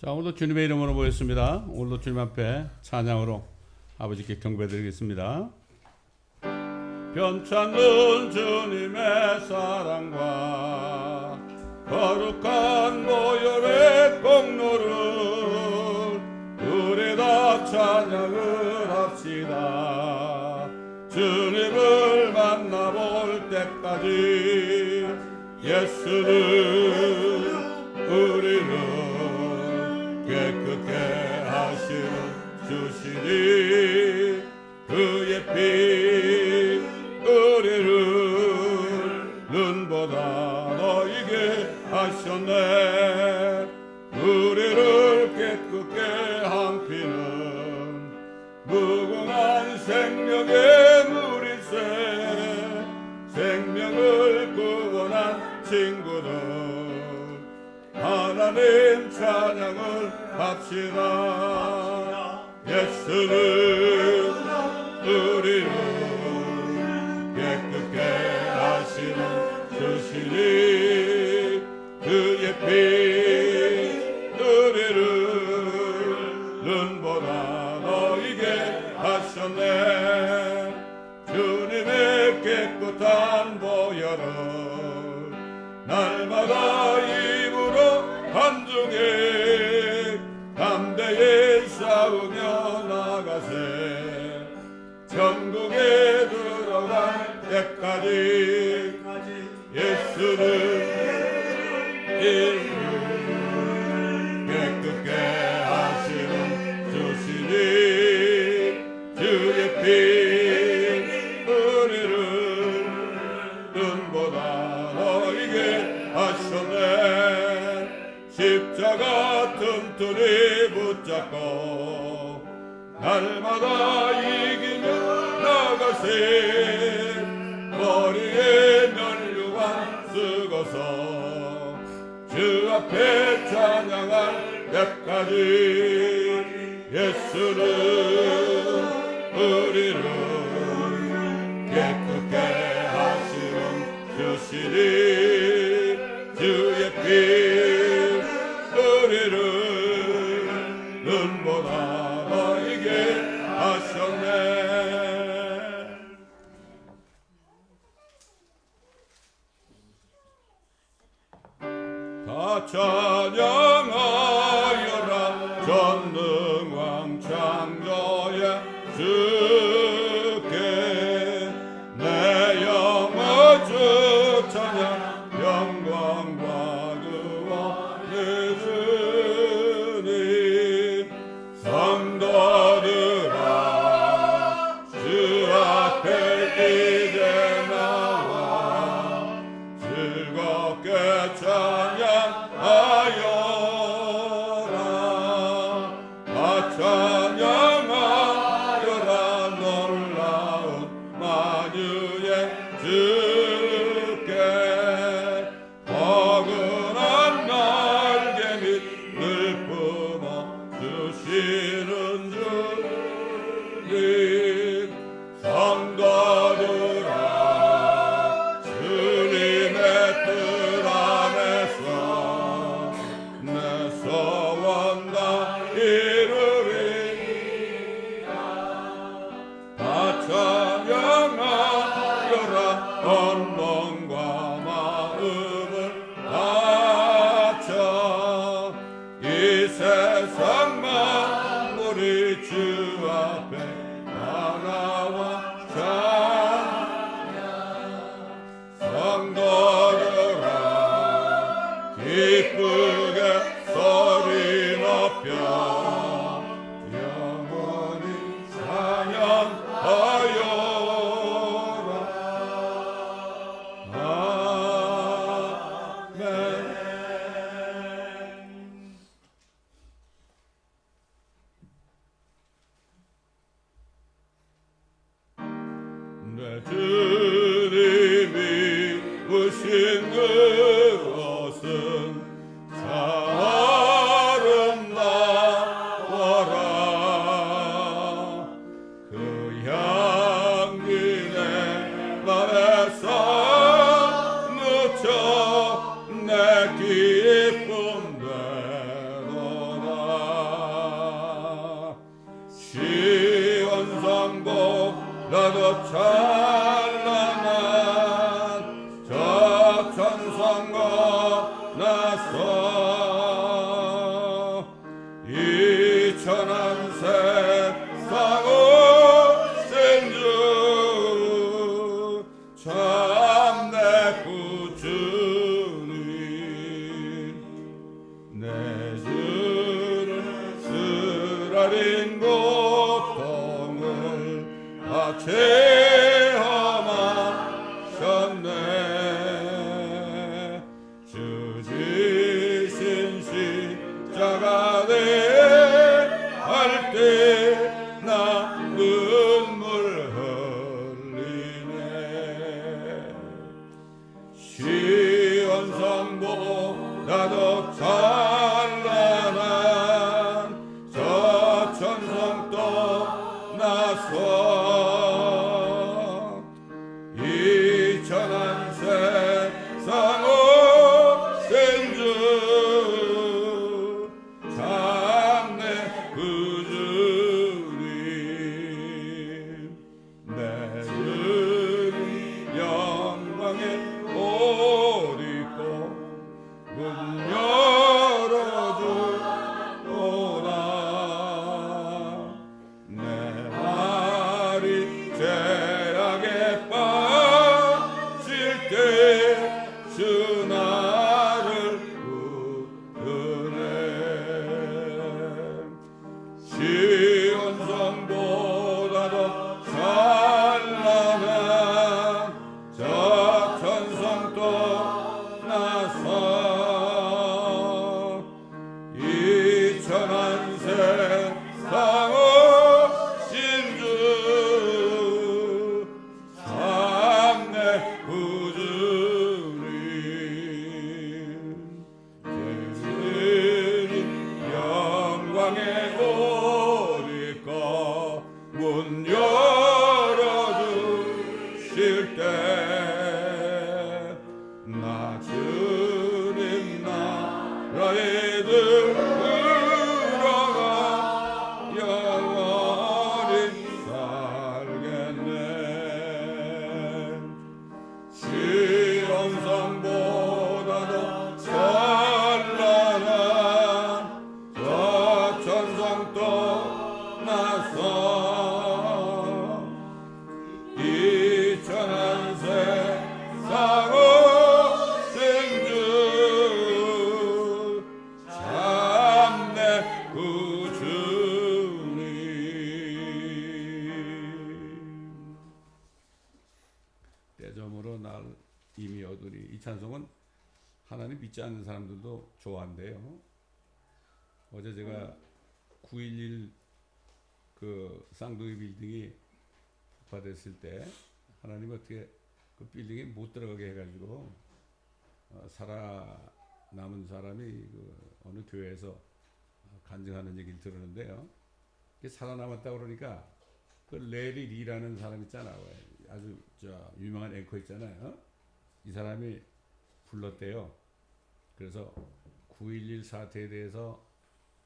자, 오늘도 주님의 이름으로 모였습니다. 오늘도 주님 앞에 찬양으로 아버지께 경배드리겠습니다. 편찮은 주님의 사랑과 거룩한 보혈의 공로를 우리 다 찬양을 합시다. 주님을 만나볼 때까지 예수는 우리를 깨끗게 하시는 주시니 그의 피 우리를 눈보다 너희게 하셨네. 우리를 깨끗게 한 피는 무궁한 생명의 물일세. 생명을 구원한 친구들 하나님 찬양을 합시다. 예수는 우리를 깨끗게 하시는 주시니 그의 피 우리를 눈보다 너희게 하셨네. 주님의 깨끗한 보혈을 날마다 입으로 한중에 담대히 싸우며 나가세. 천국에 들어갈 때까지 예수는 깨끗게 하시는 주시니 주의 피 우리를 눈보다 너희게 하셨네. 십자가 튼튼히 붙잡고 날마다 이기며 나가세. 머리에 면류관 쓰고서 주 앞에 찬양할 때까지 예수는 우리를 깨끗게 하시는 주시니 주의 피 우리를 눈보다 너희게 하셨네. 다 찬양하여라 전능왕 창조의 주께 내 영혼 주 찬양 영광과 구원의 주님. 성도들아 주 앞에 이제 나와 즐겁게 찬양하여라. 다 찬양하여라 놀라운 만유의 주께. 포근한 날개 밑 늘 품어 주시는 주님. 성도들아 주님의 뜻 안에서 내 소원 다 이루리라. 다 찬양하여라 온몸과 마음을 바쳐. 이 세상 만물이 주 앞에 다 나와 찬양. 성도들아 기쁘게 소리 높여 영원히 찬양하여라. 아멘. 내 주님이 오신 그곳은 아름다운 찬란한 저 천성과 나서 이 천한 세상 오신 주 참내 구주님 내 주를 쓰라린 고통을 체험하셨네 주 지신 십자가 대할 때 나 눈물 흘리네 시온성보다도 찬란한 저 천성 떠나서 이 천한 세상 오신 주 참내 구주님 내 주님 영광의 옷 입고 문 열어주오라 내 말이 죄악에 빠질 때 주 나를 구으네 시온성보다도 찬란한 저 천성 떠나서 이 천한 세상 오신 주 참내 구주님 예수님 영광의 옷 입고 문 열어주실 때 나 주님 나라에 들어가 영원히 살겠네 시온성보다도 찬란한 저 천성 떠나서 이 천한 세상 오신 주 참내 구주님 때점으로 날 이미 얻으리 이 찬송은 하나님 믿지 않는 사람들도 좋아한대요. 어제 제가 9.11 그 쌍둥이 빌딩이 폭파됐을 때 하나님이 어떻게 그 빌딩에 못 들어가게 해가지고 살아남은 사람이 그 어느 교회에서 간증하는 얘기를 들었는데요. 살아남았다 그러니까 그 레리 리라는 사람 있잖아요. 아주 유명한 앵커 있잖아요. 이 사람이 불렀대요. 그래서 9.11 사태에 대해서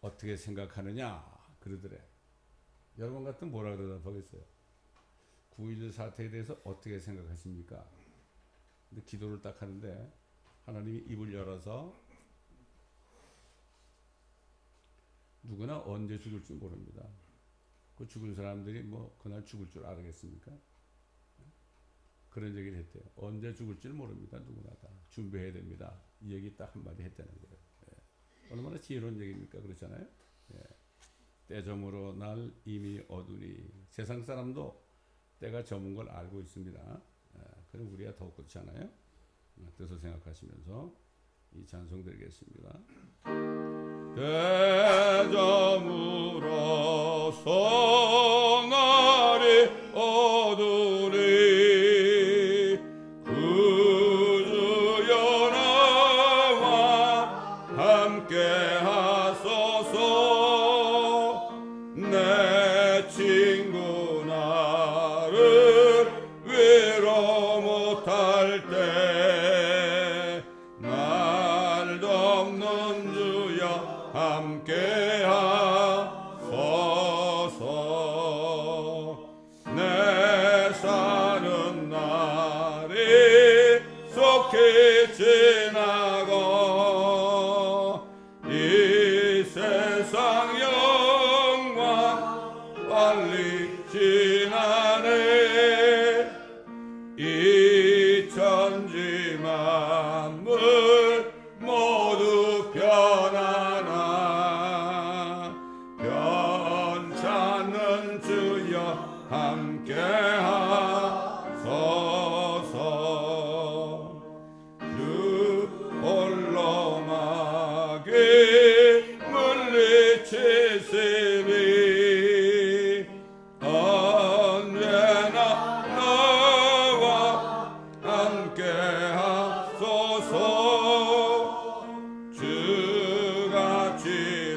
어떻게 생각하느냐 그러더래. 여러분 같으면 뭐라 그러겠어요? 9.11 사태에 대해서 어떻게 생각하십니까? 근데 기도를 딱 하는데 하나님이 입을 열어서 누구나 언제 죽을지 모릅니다. 그 죽을 사람들이 뭐 그날 죽을 줄 알겠습니까? 그런 얘기를 했대요. 언제 죽을지 모릅니다. 누구나 다 준비해야 됩니다. 이 얘기 딱 한마디 했다는 거예요. 예. 얼마나 지혜로운 얘기입니까? 그렇잖아요. 예. 때저물어 날 이미 얻으니 세상 사람도 때가 저문 걸 알고 있습니다. 예. 그럼 우리가 더욱 그렇잖아요. 뜻을 생각하시면서 이 찬송 드리겠습니다. 때저물어서 날이 어두리 구주여 나와 함께 하소서 내 친구 나를 위로 못할 때 날 돕는 주여 함께 하소서 내 삶 지나고 이 세상 영광 빨리 지나네. 이 천지 만물 모두 변하나 변찮는 주여 함께 하소서. 주 홀로 막이 물리치시니 언제나 나와 함께 하소서. 주같이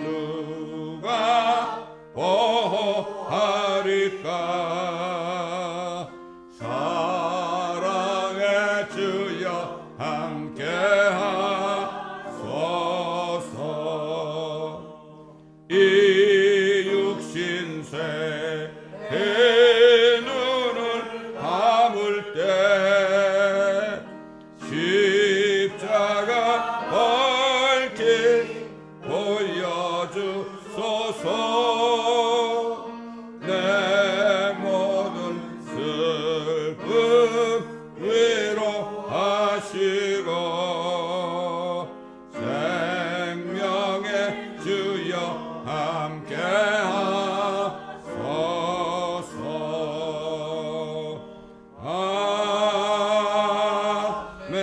누가 보호하리까. 사랑의 주여 함께 하소서. 이 육신세 눈을 감을 때 십자가 밝히 보여주소서. 내 모든 슬픔 위로하시고 생명의 주여 함께 하소서. 아멘.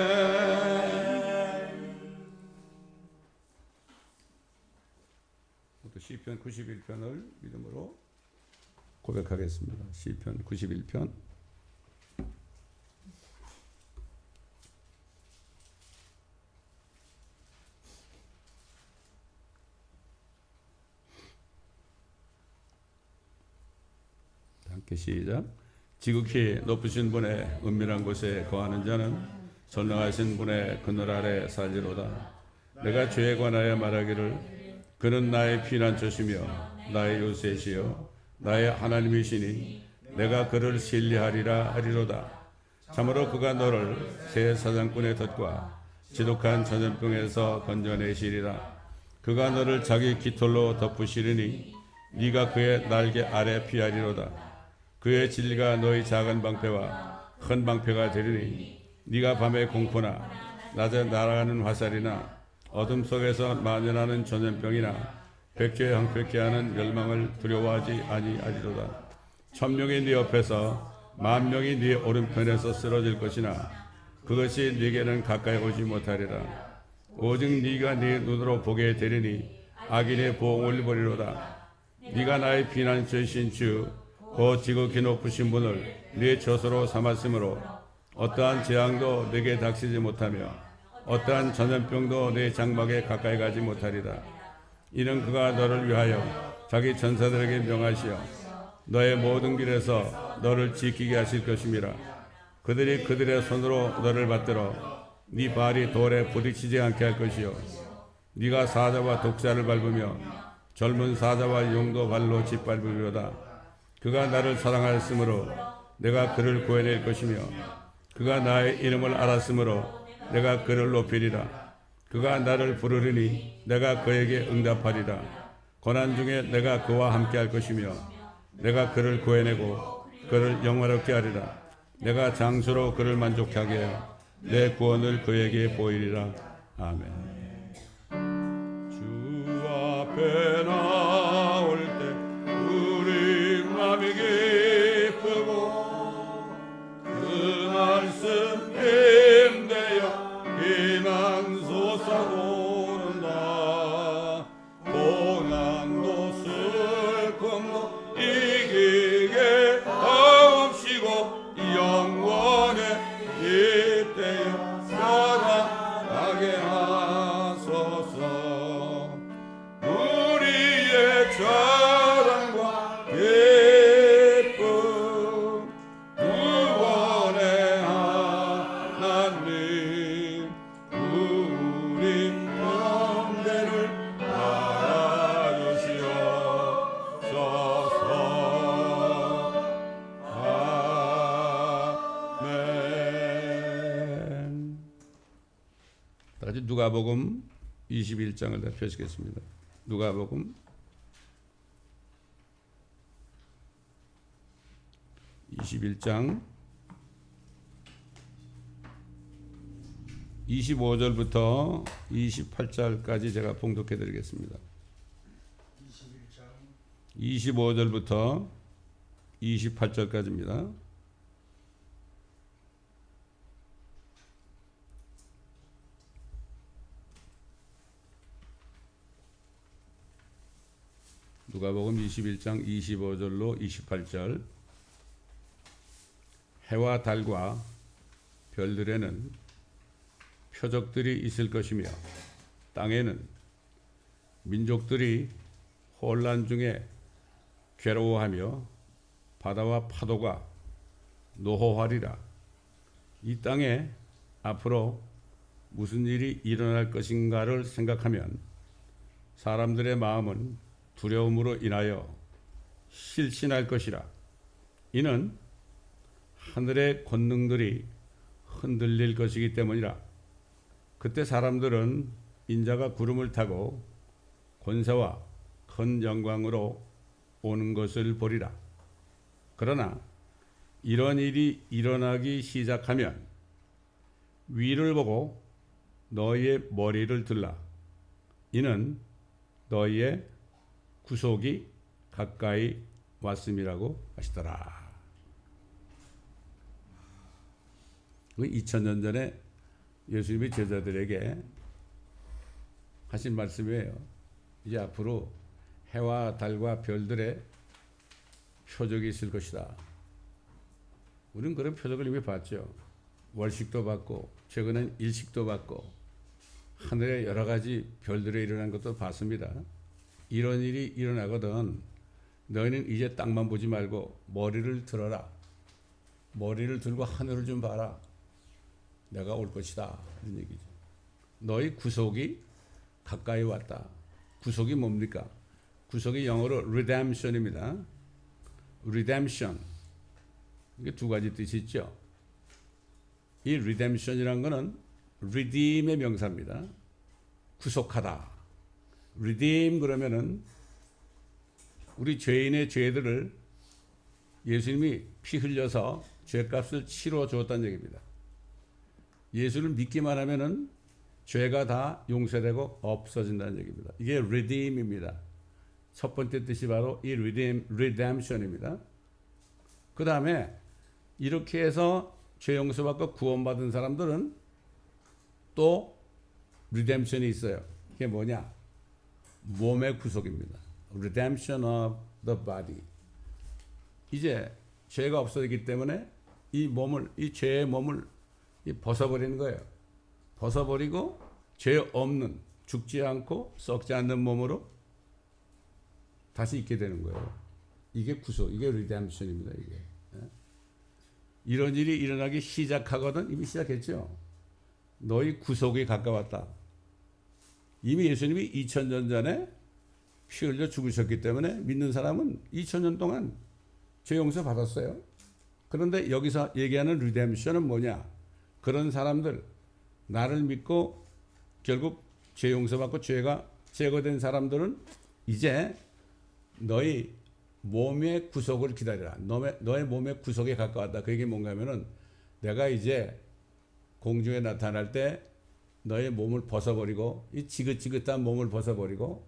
또 시편 91편을 믿음으로 고백하겠습니다. 시편 91편. 함께 시작. 지극히 높으신 분의 은밀한 곳에 거하는 자는 전능하신 분의 그늘 아래 살리로다. 내가 죄에 관하여 말하기를 그는 나의 피난처시며 나의 요새시요 나의 하나님이시니 내가 그를 신뢰하리라 하리로다. 참으로 그가 너를 새 사냥꾼의 덫과 지독한 전염병에서 건져내시리라. 그가 너를 자기 깃털로 덮으시리니 네가 그의 날개 아래 피하리로다. 그의 진리가 너희 작은 방패와 큰 방패가 되리니 네가 밤에 공포나 낮에 날아가는 화살이나 어둠 속에서 만연하는 전염병이나 백제에 항백케 하는 멸망을 두려워하지 아니하리로다. 1000명이 네 옆에서 10,000명이 네 오른편에서 쓰러질 것이나 그것이 네게는 가까이 오지 못하리라. 오직 네가 네 눈으로 보게 되리니 악인의 보응을 보리로다. 네가 나의 피난처이신 주 곧 지극히 높으신 분을 네 처소로 삼았으므로 어떠한 재앙도 네게 닥치지 못하며 어떠한 전염병도 네 장막에 가까이 가지 못하리라. 이는 그가 너를 위하여 자기 전사들에게 명하시어 너의 모든 길에서 너를 지키게 하실 것임이라. 그들이 그들의 손으로 너를 받들어 네 발이 돌에 부딪히지 않게 할 것이요 네가 사자와 독사를 밟으며 젊은 사자와 용도 발로 짓밟으리로다. 그가 나를 사랑하였으므로 내가 그를 구해낼 것이며 그가 나의 이름을 알았으므로 내가 그를 높이리라. 그가 나를 부르리니 내가 그에게 응답하리라. 고난 중에 내가 그와 함께 할 것이며 내가 그를 구해내고 그를 영화롭게 하리라. 내가 장수로 그를 만족하게 하여 내 구원을 그에게 보이리라. 아멘. 주 앞에 나올 때 우리 마음이 기쁘고 그 말씀 힘내어 비난소 솟아오른다. 고난도 슬픔도 이기게 하옵시고 영원의 이때에 살아가게 하소서. 우리의 자랑과 기쁨 구원의 하나님 우리 영대를 알아주시옵소서. 아멘. 누가복음 21장을 펴시겠습니다. 누가복음 21장 25절부터 28절까지 제가 봉독해 드리겠습니다. 25절부터 28절까지입니다. 누가복음 21장 25절로 28절. 해와 달과 별들에는 표적들이 있을 것이며 땅에는 민족들이 혼란 중에 괴로워하며 바다와 파도가 노호하리라. 이 땅에 앞으로 무슨 일이 일어날 것인가를 생각하면 사람들의 마음은 두려움으로 인하여 실신할 것이라. 이는 하늘의 권능들이 흔들릴 것이기 때문이라. 그때 사람들은 인자가 구름을 타고 권세와 큰 영광으로 오는 것을 보리라. 그러나 이런 일이 일어나기 시작하면 위를 보고 너희의 머리를 들라. 이는 너희의 구속이 가까이 왔음이라고 하시더라. 2000년 전에 예수님이 제자들에게 하신 말씀이에요. 이제 앞으로 해와 달과 별들의 표적이 있을 것이다. 우리는 그런 표적을 이미 봤죠. 월식도 봤고 최근엔 일식도 봤고 하늘에 여러 가지 별들이 일어난 것도 봤습니다. 이런 일이 일어나거든 너희는 이제 땅만 보지 말고 머리를 들어라. 머리를 들고 하늘을 좀 봐라. 내가 올 것이다. 이런 얘기죠. 너희 구속이 가까이 왔다. 구속이 뭡니까? 구속이 영어로 redemption입니다. redemption. 이게 두 가지 뜻이 있죠. 이 redemption이란 거는 redeem의 명사입니다. 구속하다. redeem 그러면은 우리 죄인의 죄들을 예수님이 피 흘려서 죄값을 치러 주었다는 얘기입니다. 예수를 믿기만 하면은 죄가 다 용서되고 없어진다는 얘기입니다. 이게 redeem입니다. 첫 번째 뜻이 바로 이 redemption입니다. 그 다음에 이렇게 해서 죄 용서받고 구원받은 사람들은 또 redemption이 있어요. 이게 뭐냐? 몸의 구속입니다. redemption of the body. 이제 죄가 없어지기 때문에 이 죄의 몸을 벗어버리는 거예요. 벗어버리고 죄 없는 죽지 않고 썩지 않는 몸으로 다시 있게 되는 거예요. 이게 구속, 이게 리뎀션입니다. 이게 이런 일이 일어나기 시작하거든. 이미 시작했죠. 너희 구속이 가까웠다. 이미 예수님이 2000년 전에 피 흘려 죽으셨기 때문에 믿는 사람은 2000년 동안 죄 용서 받았어요. 그런데 여기서 얘기하는 리뎀션은 뭐냐? 그런 사람들, 나를 믿고 결국 죄 용서받고 죄가 제거된 사람들은 이제 너희 몸의 구속을 기다려라. 너의 몸의 구속에 가까웠다. 그 얘기 뭔가 하면은 내가 이제 공중에 나타날 때 너의 몸을 벗어버리고 이 지긋지긋한 몸을 벗어버리고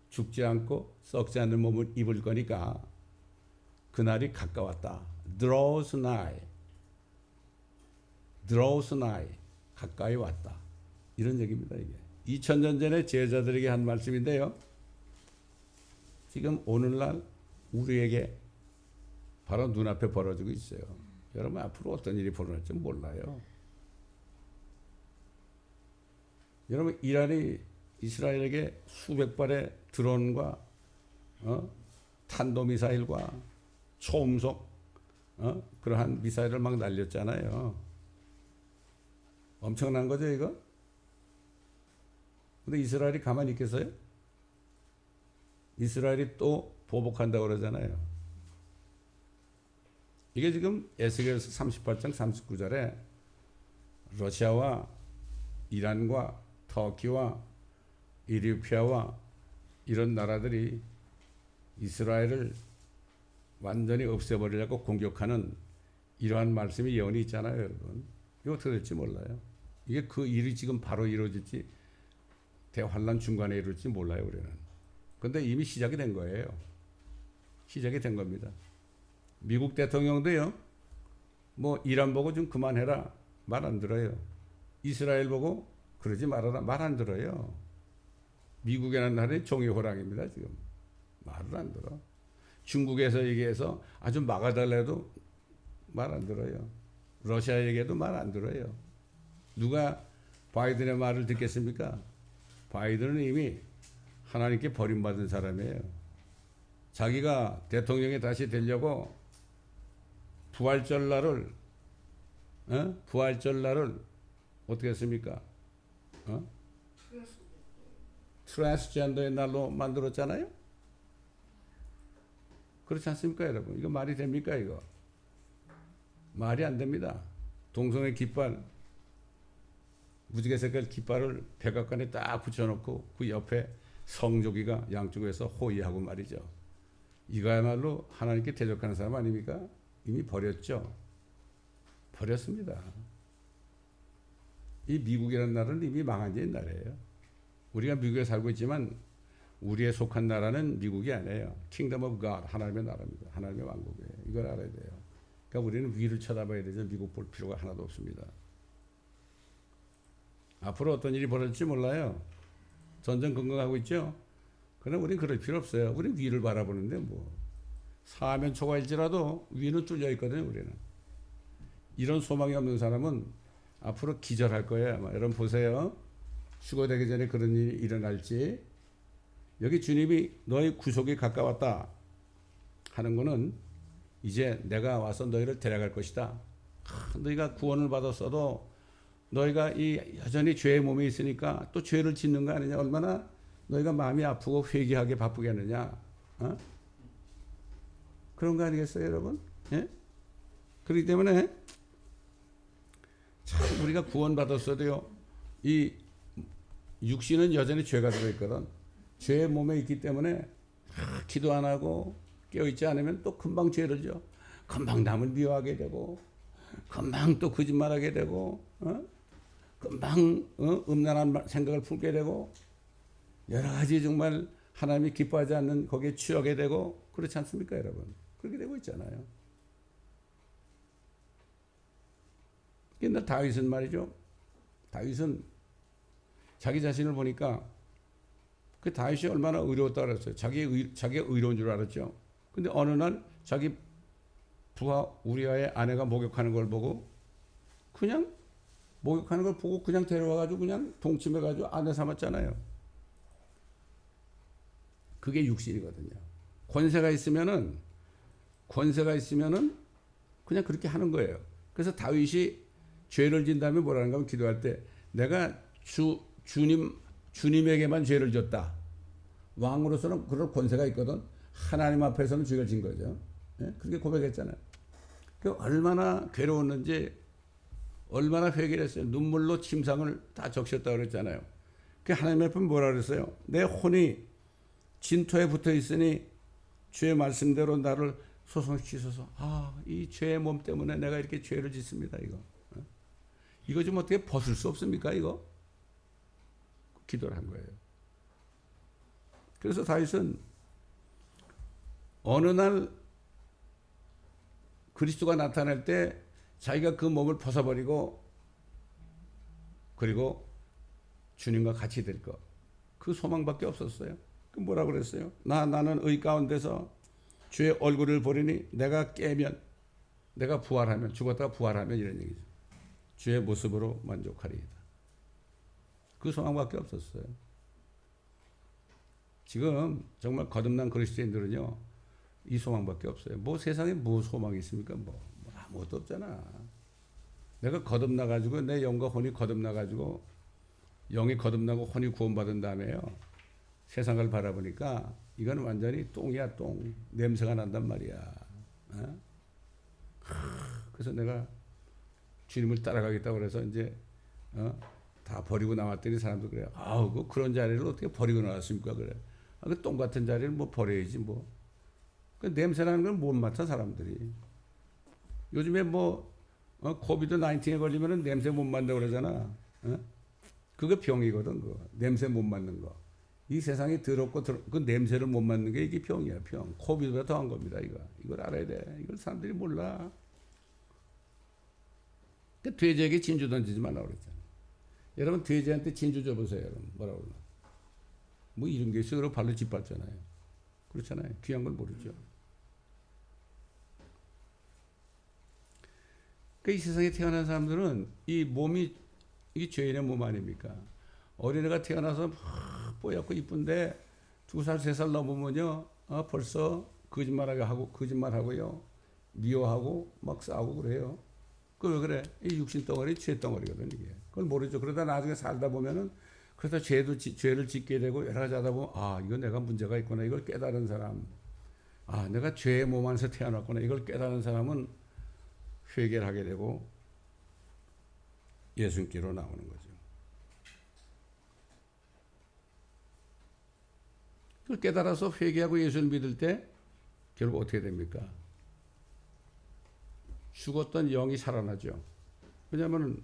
죽지 않고 썩지 않는 몸을 입을 거니까 그날이 가까웠다. draws nigh. draws nigh. 가까이 왔다. 이런 얘기입니다. 이게 2000년 전에 제자들에게 한 말씀인데요. 지금 오늘날 우리에게 바로 눈앞에 벌어지고 있어요. 여러분 앞으로 어떤 일이 벌어질지 몰라요. 여러분 이란이 이스라엘에게 수백 발의 드론과 탄도미사일과 초음속 그러한 미사일을 막 날렸잖아요. 엄청난 거죠 이거? 근데 이스라엘이 가만히 있겠어요? 이스라엘이 또 보복한다고 그러잖아요. 이게 지금 에스겔서 38장 39절에 러시아와 이란과 터키와 이리트리아와 이런 나라들이 이스라엘을 완전히 없애버리려고 공격하는 이러한 말씀이 예언이 있잖아요, 여러분. 이거 어떻게 될지 몰라요. 이게 그 일이 지금 바로 이루어질지 대환란 중간에 이룰지 몰라요, 우리는. 근데 이미 시작이 된 거예요. 시작이 된 겁니다. 미국 대통령도요, 뭐 이란 보고 좀 그만해라 말 안 들어요. 이스라엘 보고 그러지 말아라 말 안 들어요. 미국이라는 나라는 종이 호랑입니다, 지금. 말을 안 들어. 중국에서 얘기해서 아주 막아달래도 말 안 들어요. 러시아 얘기해도 말 안 들어요. 누가 바이든의 말을 듣겠습니까? 바이든은 이미 하나님께 버림받은 사람이에요. 자기가 대통령이 다시 되려고 부활절날을 어떻게 했습니까? 트랜스젠더의 날로 만들었잖아요. 그렇지 않습니까, 여러분? 이거 말이 됩니까, 이거? 말이 안 됩니다. 동성애 깃발, 무지개 색깔 깃발을 백악관에 딱 붙여놓고 그 옆에 성조기가 양쪽에서 호위하고 말이죠. 이거야말로 하나님께 대적하는 사람 아닙니까? 이미 버렸죠. 버렸습니다. 이 미국이라는 나라는 이미 망한 지 옛날이에요. 우리가 미국에 살고 있지만 우리의 속한 나라는 미국이 아니에요. Kingdom of God, 하나님의 나라입니다. 하나님의 왕국이에요. 이걸 알아야 돼요. 그러니까 우리는 위를 쳐다봐야 되죠. 미국 볼 필요가 하나도 없습니다. 앞으로 어떤 일이 벌어질지 몰라요. 전쟁 건강하고 있죠. 그러나 우리는 그럴 필요 없어요. 우리는 위를 바라보는데 뭐 사면 초과일지라도 위는 뚫려 있거든요. 우리는. 이런 소망이 없는 사람은 앞으로 기절할 거예요. 아마. 여러분 보세요. 휴거되기 전에 그런 일이 일어날지. 여기 주님이 너희 구속이 가까웠다 하는 거는 이제 내가 와서 너희를 데려갈 것이다. 너희가 구원을 받았어도 너희가 이 여전히 죄의 몸에 있으니까 또 죄를 짓는 거 아니냐. 얼마나 너희가 마음이 아프고 회개하게 바쁘겠느냐. 그런 거 아니겠어요, 여러분? 예? 그렇기 때문에 참 우리가 구원받았어도요, 이 육신은 여전히 죄가 들어있거든. 죄의 몸에 있기 때문에 기도 안 하고 깨어있지 않으면 또 금방 죄를 져. 금방 남을 미워하게 되고, 금방 또 거짓말하게 되고, 금방 음란한 생각을 품게 되고, 여러 가지 정말 하나님이 기뻐하지 않는 거기에 취하게 되고, 그렇지 않습니까, 여러분? 그렇게 되고 있잖아요. 근데 다윗은 말이죠. 다윗은 자기 자신을 보니까 그 다윗이 얼마나 의로웠다 그랬어요. 자기가 의로운 줄 알았죠. 근데 어느 날 자기 부하 우리아의 아내가 목욕하는 걸 보고 그냥 목욕하는 걸 보고 그냥 데려와가지고 그냥 동침해가지고 아내 삼았잖아요. 그게 육신이거든요. 권세가 있으면은 그냥 그렇게 하는 거예요. 그래서 다윗이 죄를 진 다음에 뭐라는가 하면 기도할 때 내가 주님에게만 죄를 졌다. 왕으로서는 그런 권세가 있거든. 하나님 앞에서는 죄를 진 거죠. 예? 그렇게 고백했잖아요. 그 얼마나 괴로웠는지, 얼마나 회개를 했어요. 눈물로 침상을 다 적셨다고 그랬잖아요. 그 하나님 앞에 뭐라 그랬어요? 내 혼이 진토에 붙어 있으니 주의 말씀대로 나를 소송시켜서 이 죄의 몸 때문에 내가 이렇게 죄를 짓습니다. 이거 좀 어떻게 벗을 수 없습니까? 이거 기도를 한 거예요. 그래서 다윗은 어느 날 그리스도가 나타날 때 자기가 그 몸을 벗어버리고 그리고 주님과 같이 될 것, 그 소망밖에 없었어요. 그 뭐라 그랬어요? 나는 의 가운데서 주의 얼굴을 보리니 내가 깨면, 내가 부활하면, 죽었다가 부활하면 이런 얘기죠. 주의 모습으로 만족하리이다. 그 소망밖에 없었어요. 지금 정말 거듭난 그리스도인들은요, 이 소망밖에 없어요. 뭐 세상에 뭐 소망이 있습니까? 뭐 아무것도 없잖아. 내가 거듭나가지고 내 영과 혼이 거듭나가지고 영이 거듭나고 혼이 구원받은 다음에요, 세상을 바라보니까 이건 완전히 똥이야, 똥. 냄새가 난단 말이야. 그래서 내가 주님을 따라가겠다고 그래서 이제 다 버리고 나왔더니 사람들 그래요. 아우, 그런 자리를 어떻게 버리고 나왔습니까? 그래. 아, 그 똥 같은 자리를 뭐 버려야지 뭐. 그 냄새나는 걸 못 맡아 사람들이. 요즘에 뭐 코비드 19에 걸리면은 냄새 못 맡는다 그러잖아. 어? 그거 병이거든. 그거. 냄새 못 맡는 거. 이 세상이 더럽고 그 냄새를 못 맡는 게 이게 병이야, 병. 코비드보다 더한 겁니다, 이거. 이걸 알아야 돼. 이걸 사람들이 몰라. 그 돼지에게 진주 던지지 말라고 그랬잖아. 여러분 돼지한테 진주 줘보세요, 여러분. 뭐라고 그러나. 뭐 이런 게 있어. 그러고 발로 짓밟잖아요. 그렇잖아요. 귀한 걸 모르죠. 그 이 세상에 태어난 사람들은 이 몸이 이게 죄인의 몸 아닙니까? 어린애가 태어나서 막 뽀얗고 이쁜데 2살, 3살 넘으면요, 벌써 거짓말하고요, 미워하고 막 싸우고 그래요. 그 왜 그래? 이 육신 덩어리, 죄 덩어리거든 이게. 그걸 모르죠. 그러다 나중에 살다 보면은 그러다 죄를 짓게 되고 여러 가지 하다 보면 이거 내가 문제가 있구나 이걸 깨달은 사람, 내가 죄의 몸 안에서 태어났구나 이걸 깨달은 사람은 회개를 하게 되고 예수님께로 나오는 거죠. 그걸 깨달아서 회개하고 예수를 믿을 때 결국 어떻게 됩니까? 죽었던 영이 살아나죠. 왜냐하면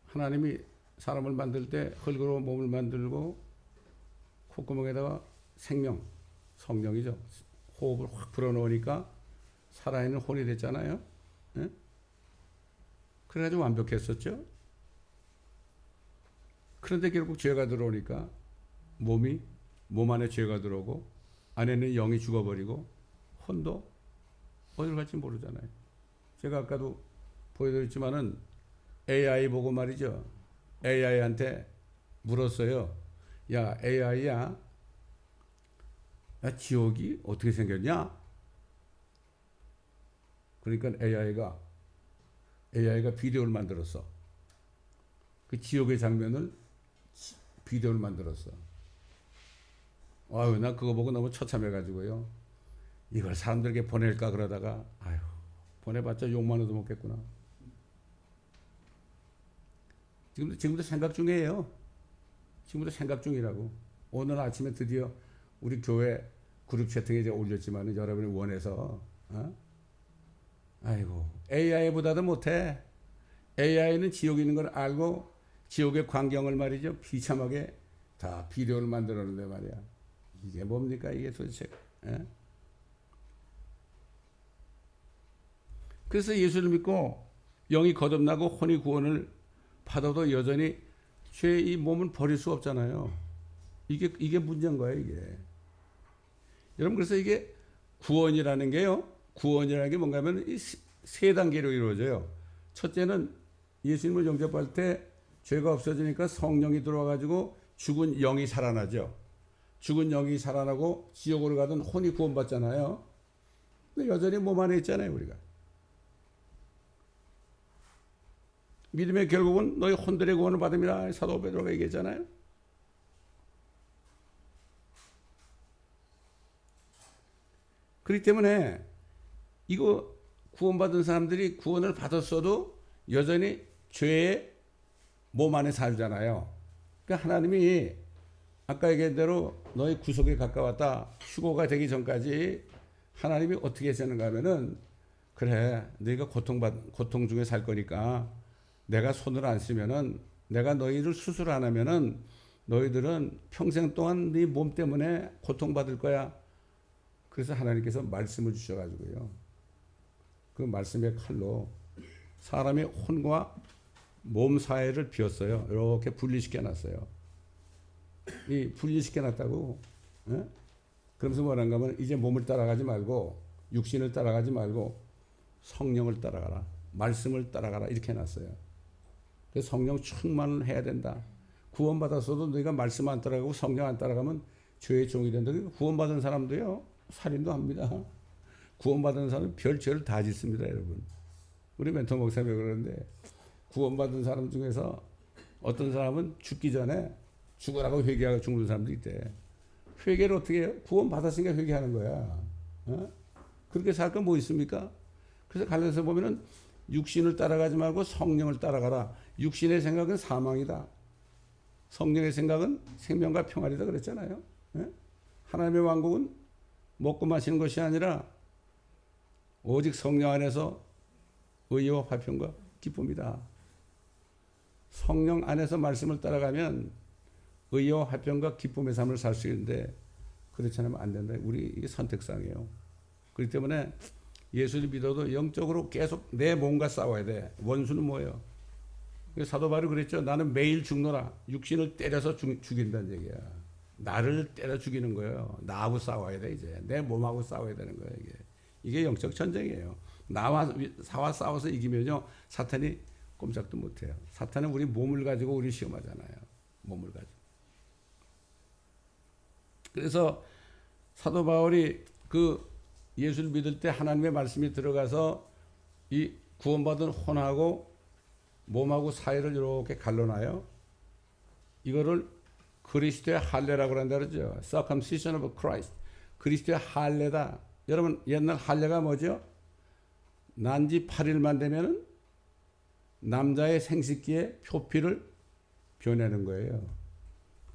하나님이 사람을 만들 때 흙으로 몸을 만들고 콧구멍에다가 생명, 성령이죠. 호흡을 확 불어넣으니까 살아있는 혼이 됐잖아요. 예? 그래가지고 완벽했었죠. 그런데 결국 죄가 들어오니까 몸 안에 죄가 들어오고 안에는 영이 죽어버리고 혼도 어디로 갈지 모르잖아요. 제가 아까도 보여드렸지만은 AI 보고 말이죠. AI한테 물었어요. 야, AI야, 야, 지옥이 어떻게 생겼냐? 그러니까 AI가 비디오를 만들었어. 그 지옥의 장면을 비디오를 만들었어. 아유, 나 그거 보고 너무 처참해가지고요. 이걸 사람들에게 보낼까 그러다가, 보내봤자 욕만 얻어먹겠구나. 지금도 생각 중이에요. 지금도 생각 중이라고. 오늘 아침에 드디어 우리 교회 그룹 채팅에 이제 올렸지만 여러분이 원해서, AI보다도 못해. AI는 지옥에 있는 걸 알고 지옥의 광경을 말이죠. 비참하게 다 비디오를 만들었는데 말이야. 이게 뭡니까 이게 도대체. 그래서 예수를 믿고 영이 거듭나고 혼이 구원을 받아도 여전히 죄의 이 몸은 버릴 수 없잖아요. 이게 문제인 거예요, 이게. 여러분, 그래서 이게 구원이라는 게요. 구원이라는 게 뭔가 하면 이 세 단계로 이루어져요. 첫째는 예수님을 영접할 때 죄가 없어지니까 성령이 들어와가지고 죽은 영이 살아나죠. 죽은 영이 살아나고 지옥으로 가던 혼이 구원받잖아요. 근데 여전히 몸 안에 있잖아요, 우리가. 믿음의 결국은 너희 혼들의 구원을 받음이라 사도 베드로가 얘기했잖아요. 그렇기 때문에 이거 구원받은 사람들이 구원을 받았어도 여전히 죄의 몸 안에 살잖아요. 그러니까 하나님이 아까 얘기한 대로 너희 구속에 가까웠다. 휴거가 되기 전까지 하나님이 어떻게 하시는가 하면은 그래, 너희가 고통 중에 살 거니까 내가 손을 안 쓰면은 내가 너희를 수술 안 하면은 너희들은 평생 동안 네 몸 때문에 고통받을 거야. 그래서 하나님께서 말씀을 주셔가지고요. 그 말씀의 칼로 사람의 혼과 몸 사이를 비웠어요. 이렇게 분리시켜 놨어요. 이 분리시켜 놨다고. 그러면서 뭐라는가 하면 이제 몸을 따라가지 말고 육신을 따라가지 말고 성령을 따라가라. 말씀을 따라가라. 이렇게 해놨어요. 그래서 성령 충만을 해야 된다. 구원받았어도 너희가 말씀 안 따라가고 성령 안 따라가면 죄의 종이 된다. 구원받은 사람도요. 살인도 합니다. 구원받은 사람은 별 죄를 다 짓습니다, 여러분. 우리 멘토 목사님이 그러는데 구원받은 사람 중에서 어떤 사람은 죽기 전에 죽으라고 회개하고 죽는 사람도 있대. 회개를 어떻게 해요? 구원받았으니까 회개하는 거야. 그렇게 살 건 뭐 있습니까? 그래서 갈라디아서 보면은 육신을 따라가지 말고 성령을 따라가라. 육신의 생각은 사망이다. 성령의 생각은 생명과 평안이다 그랬잖아요. 예? 하나님의 왕국은 먹고 마시는 것이 아니라 오직 성령 안에서 의와 화평과 기쁨이다. 성령 안에서 말씀을 따라가면 의와 화평과 기쁨의 삶을 살 수 있는데 그렇지 않으면 안 된다. 우리 이게 선택상이에요. 그렇기 때문에 예수를 믿어도 영적으로 계속 내 몸과 싸워야 돼. 원수는 뭐예요? 사도 바울이 그랬죠. 나는 매일 죽노라. 육신을 때려서 죽인다는 얘기야. 나를 때려 죽이는 거예요. 나하고 싸워야 돼 이제. 내 몸하고 싸워야 되는 거예요 이게. 이게 영적 전쟁이에요. 나와 싸워서 이기면요 사탄이 꼼짝도 못해요. 사탄은 우리 몸을 가지고 우리 시험하잖아요. 몸을 가지고. 그래서 사도 바울이 그 예수를 믿을 때 하나님의 말씀이 들어가서 이 구원받은 혼하고 몸하고 사이를 이렇게 갈라놔요. 이거를 그리스도의 할례라고 한다 그러죠. Circumcision of Christ. 그리스도의 할례다. 여러분 옛날 할례가 뭐죠? 난지 8일만 되면은 남자의 생식기에 표피를 변하는 거예요.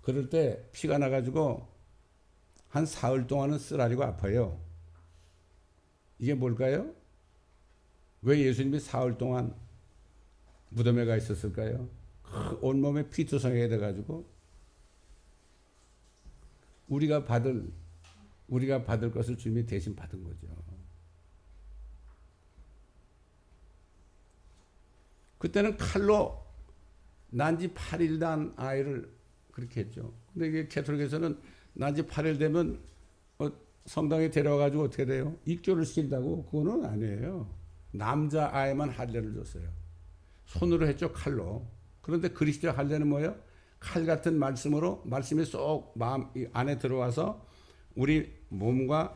그럴 때 피가 나가지고 한 사흘 동안은 쓰라리고 아파요. 이게 뭘까요? 왜 예수님이 사흘 동안 무덤에 가 있었을까요? 온몸에 피투성이가 돼가지고 우리가 받을 것을 주님이 대신 받은 거죠. 그때는 칼로 난지 8일 난 아이를 그렇게 했죠. 근데 이게 캐톨릭에서는 난지 8일 되면 성당에 데려와가지고 어떻게 돼요? 입교를 시킨다고? 그거는 아니에요. 남자 아이만 할례를 줬어요. 손으로 했죠, 칼로. 그런데 그리스도의 할례는 뭐예요? 칼 같은 말씀으로 말씀이 쏙 마음 안에 들어와서 우리 몸과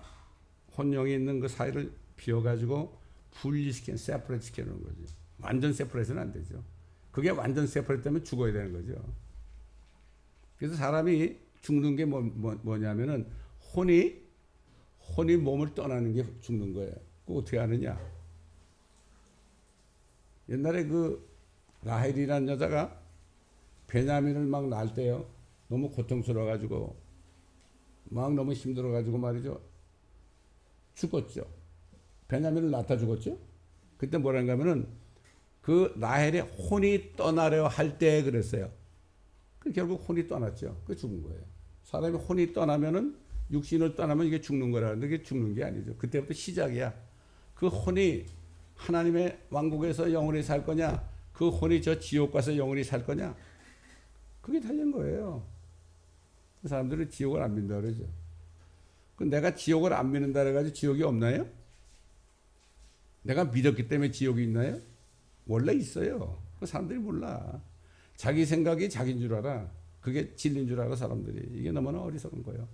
혼령이 있는 그 사이를 비워가지고 분리시킨, 세퍼레이트 시켜놓은 거죠. 완전 세퍼레이트는 안 되죠. 그게 완전 세퍼레이트 되면 죽어야 되는 거죠. 그래서 사람이 죽는 게 뭐냐면은 혼이 몸을 떠나는 게 죽는 거예요. 그거 어떻게 하느냐? 옛날에 그 라헬이라는 여자가 베냐민을 막 낳을 때요. 너무 고통스러워가지고 막 너무 힘들어가지고 말이죠. 죽었죠. 베냐민을 낳다 죽었죠. 그때 뭐라는가 하면은 그 라헬의 혼이 떠나려 할 때 그랬어요. 결국 혼이 떠났죠. 그 죽은 거예요. 사람이 혼이 떠나면은 육신을 떠나면 이게 죽는 거라는데 이게 죽는 게 아니죠. 그때부터 시작이야. 그 혼이 하나님의 왕국에서 영원히 살 거냐? 그 혼이 저 지옥 가서 영원히 살 거냐? 그게 달린 거예요. 사람들은 지옥을 안 믿는다 그러죠. 내가 지옥을 안 믿는다 그래가지고 지옥이 없나요? 내가 믿었기 때문에 지옥이 있나요? 원래 있어요. 그 사람들이 몰라. 자기 생각이 자기인 줄 알아. 그게 진리인 줄 알아 사람들이. 이게 너무나 어리석은 거예요.